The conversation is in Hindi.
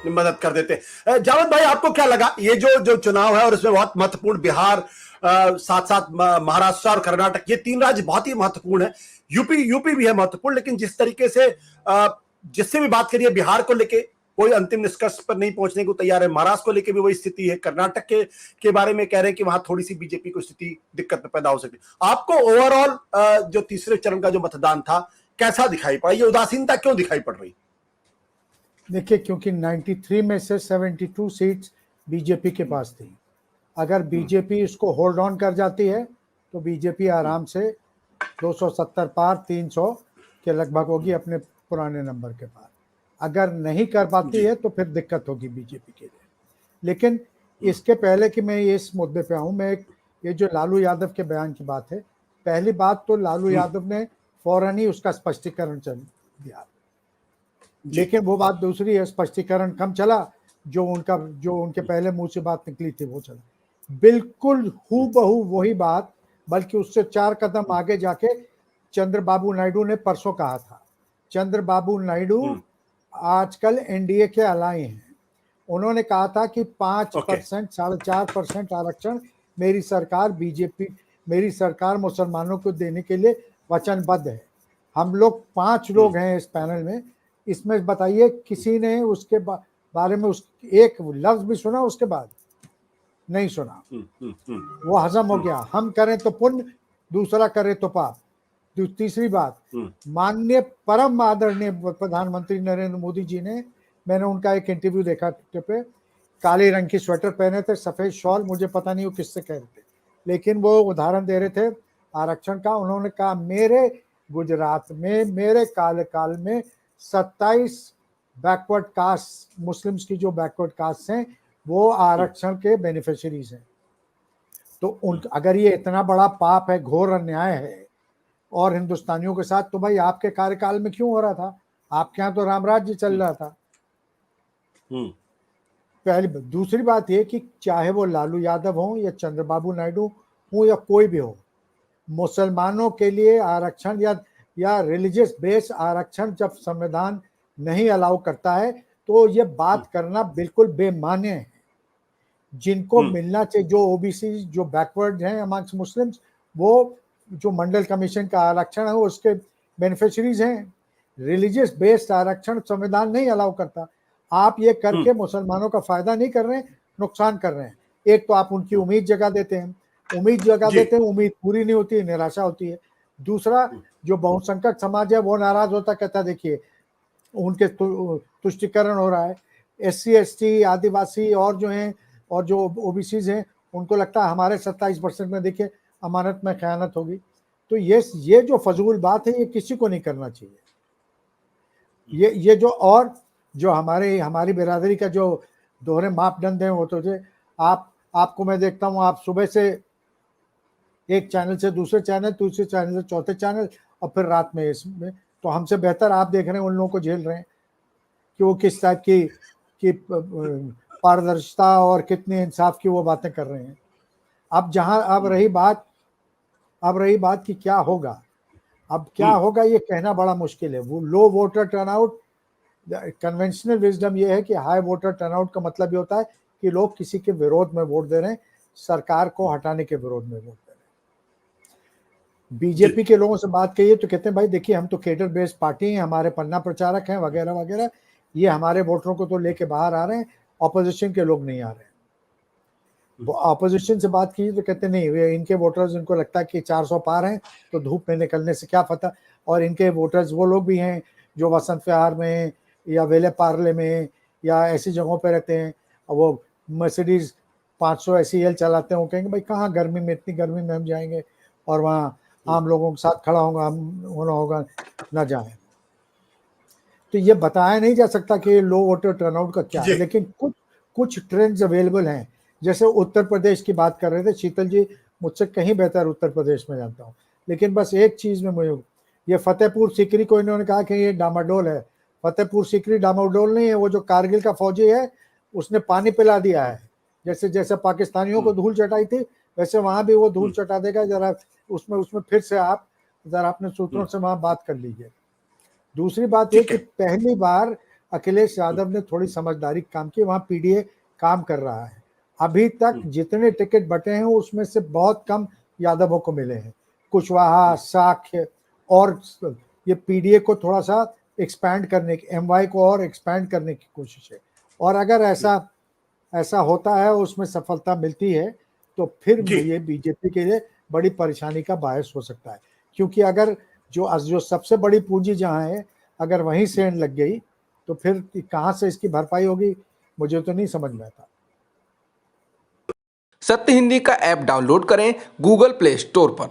मदद कर देते हैं। जावेद भाई, आपको क्या लगा ये जो चुनाव है और इसमें बहुत महत्वपूर्ण बिहार, साथ साथ महाराष्ट्र और कर्नाटक, ये तीन राज्य बहुत ही महत्वपूर्ण है। यूपी भी है महत्वपूर्ण, लेकिन जिस तरीके से जिससे भी बात करिए बिहार को लेके कोई अंतिम निष्कर्ष पर नहीं पहुंचने को तैयार है। महाराष्ट्र को लेके भी वही स्थिति है। कर्नाटक के बारे में कह रहे हैं कि वहां थोड़ी सी बीजेपी को स्थिति दिक्कत में पैदा हो सकती है। आपको ओवरऑल जो तीसरे चरण का जो मतदान था कैसा दिखाई पड़ा? ये उदासीनता क्यों दिखाई पड़ रही? देखिए, क्योंकि 93 में से 72 सीट्स बीजेपी के पास थी। अगर बीजेपी इसको होल्ड ऑन कर जाती है तो बीजेपी आराम से 270 पार 300 के लगभग होगी अपने पुराने नंबर के पार। अगर नहीं कर पाती है तो फिर दिक्कत होगी बीजेपी के लिए। लेकिन इसके पहले कि मैं इस मुद्दे पे आऊँ, मैं ये जो लालू यादव के बयान की बात है, पहली बात तो लालू यादव ने फौरन ही उसका स्पष्टीकरण चल दिया, लेकिन वो बात दूसरी है, स्पष्टीकरण कम चला, जो उनके पहले मुंह से बात निकली थी वो चला। बिल्कुल हूबहू वही बात, बल्कि उससे 4 कदम आगे जाके चंद्रबाबू नायडू ने परसों कहा था। चंद्रबाबू नायडू आजकल एनडीए के अलाए हैं। उन्होंने कहा था कि 5%, 4.5% आरक्षण मेरी सरकार मुसलमानों को देने के लिए वचनबद्ध है। हम लोग 5 लोग हैं इस पैनल में, इसमें बताइए किसी ने उसके बारे में एक लफ्ज भी सुना? उसके बाद नहीं सुना। वो हजम हो गया। हम करें तो पुण्य, दूसरा करे तो पाप। तीसरी बात, माननीय परम आदरणीय प्रधानमंत्री नरेंद्र मोदी जी ने, मैंने उनका एक इंटरव्यू देखा पे, काले रंग की स्वेटर पहने थे, सफेद शॉल, मुझे पता नहीं वो किससे कह रहे थे, लेकिन वो उदाहरण दे रहे थे आरक्षण का। उन्होंने कहा मेरे गुजरात में मेरे काल में 27 बैकवर्ड कास्ट मुस्लिम्स की जो बैकवर्ड कास्ट हैं वो आरक्षण के बेनिफिशियरीज हैं। तो अगर ये इतना बड़ा पाप है, घोर अन्याय है और हिंदुस्तानियों के साथ, तो भाई आपके कार्यकाल में क्यों हो रहा था? आपके यहाँ तो राम राज्य चल रहा था। पहली दूसरी बात ये कि चाहे वो लालू यादव हो या चंद्रबाबू नायडू हो या कोई भी हो, मुसलमानों के लिए आरक्षण या रिलीजियस बेस आरक्षण जब संविधान नहीं अलाउ करता है तो ये बात करना बिल्कुल बेमाने है। जिनको मिलना चाहिए, जो ओबीसी, जो बैकवर्ड हैं अमंग्स मुस्लिम्स, वो जो मंडल कमीशन का आरक्षण है उसके बेनिफिशरीज हैं। रिलीजियस बेस्ड आरक्षण संविधान नहीं अलाउ करता। आप ये करके मुसलमानों का फायदा नहीं कर रहे हैं, नुकसान कर रहे हैं। एक तो आप उनकी उम्मीद जगा देते हैं, उम्मीद पूरी नहीं होती है, निराशा होती है। दूसरा, जो बहुसंख्यक समाज है वो नाराज होता, कहता देखिए उनके तुष्टिकरण हो रहा है। SC ST आदिवासी और जो हैं और जो ओबीसीज हैं उनको लगता है हमारे 27% में देखिए अमानत में खयानत होगी। तो ये जो फजूल बात है ये किसी को नहीं करना चाहिए। ये जो हमारी बिरादरी का जो दोहरे मापदंड है वो तो आपको मैं देखता हूँ, आप सुबह से एक चैनल से दूसरे चैनल, दूसरे चैनल से चौथे चैनल, और फिर रात में इसमें, तो हमसे बेहतर आप देख रहे हैं उन लोगों को झेल रहे हैं कि वो किस टाइप की पारदर्शिता और कितने इंसाफ की वो बातें कर रहे हैं। अब रही बात कि क्या होगा। अब क्या होगा ये कहना बड़ा मुश्किल है। वो लो वोटर टर्नआउट, कन्वेंशनल विजडम ये है कि हाई वोटर टर्नआउट का मतलब ये होता है कि लोग किसी के विरोध में वोट दे रहे हैं, सरकार को हटाने के विरोध में वोट दे रहे हैं। बीजेपी के लोगों से बात करिए तो कहते हैं भाई देखिए हम तो केडर बेस्ड पार्टी हैं, हमारे पन्ना प्रचारक हैं वगैरह वगैरह, ये हमारे वोटरों को तो लेके बाहर आ रहे हैं, ऑपोजिशन के लोग नहीं आ रहे हैं। ऑपोजिशन से बात की तो कहते नहीं, वे इनके वोटर्स, इनको लगता है कि 400 पार हैं तो धूप में निकलने से क्या पता। और इनके वोटर्स वो लोग भी हैं जो वसंत विहार में या वेले पार्ले में या ऐसी जगहों पे रहते हैं, और वो मर्सिडीज 500 SEL चलाते हैं। वो कहेंगे भाई कहाँ गर्मी में, इतनी गर्मी में हम जाएंगे और वहाँ आम लोगों के साथ खड़ा होगा ना जाए। तो ये बताया नहीं जा सकता कि लो वोटर टर्नआउट का क्या है, लेकिन कुछ ट्रेंड्स अवेलेबल हैं। जैसे उत्तर प्रदेश की बात कर रहे थे शीतल जी, मुझसे कहीं बेहतर उत्तर प्रदेश में जानता हूँ, लेकिन बस एक चीज में मुझे, ये फतेहपुर सीकरी को इन्होंने कहा कि ये डामाडोल है। फतेहपुर सीकरी डामाडोल नहीं है, वो जो कारगिल का फौजी है उसने पानी पिला दिया है। जैसे पाकिस्तानियों को धूल चटाई थी वैसे वहां भी वो धूल चटा देगा। जरा उसमें फिर से आप जरा अपने सूत्रों से वहां बात कर लीजिए। दूसरी बात ये कि पहली बार अखिलेश यादव ने थोड़ी समझदारी काम की, वहां पीडीए काम कर रहा है। अभी तक जितने टिकट बटे हैं उसमें से बहुत कम यादवों को मिले हैं। कुशवाहा, साख्य और ये पीडीए को थोड़ा सा एक्सपैंड करने की, एमवाई को और एक्सपैंड करने की कोशिश है। और अगर ऐसा होता है, उसमें सफलता मिलती है, तो फिर जी ये बीजेपी के लिए बड़ी परेशानी का बायस हो सकता है। क्योंकि अगर जो सबसे बड़ी पूंजी जहां है, अगर वहीं सेंध लग गई, तो फिर कहां से इसकी भरपाई होगी, मुझे तो नहीं समझ में आता। सत्य हिंदी का ऐप डाउनलोड करें गूगल प्ले स्टोर पर।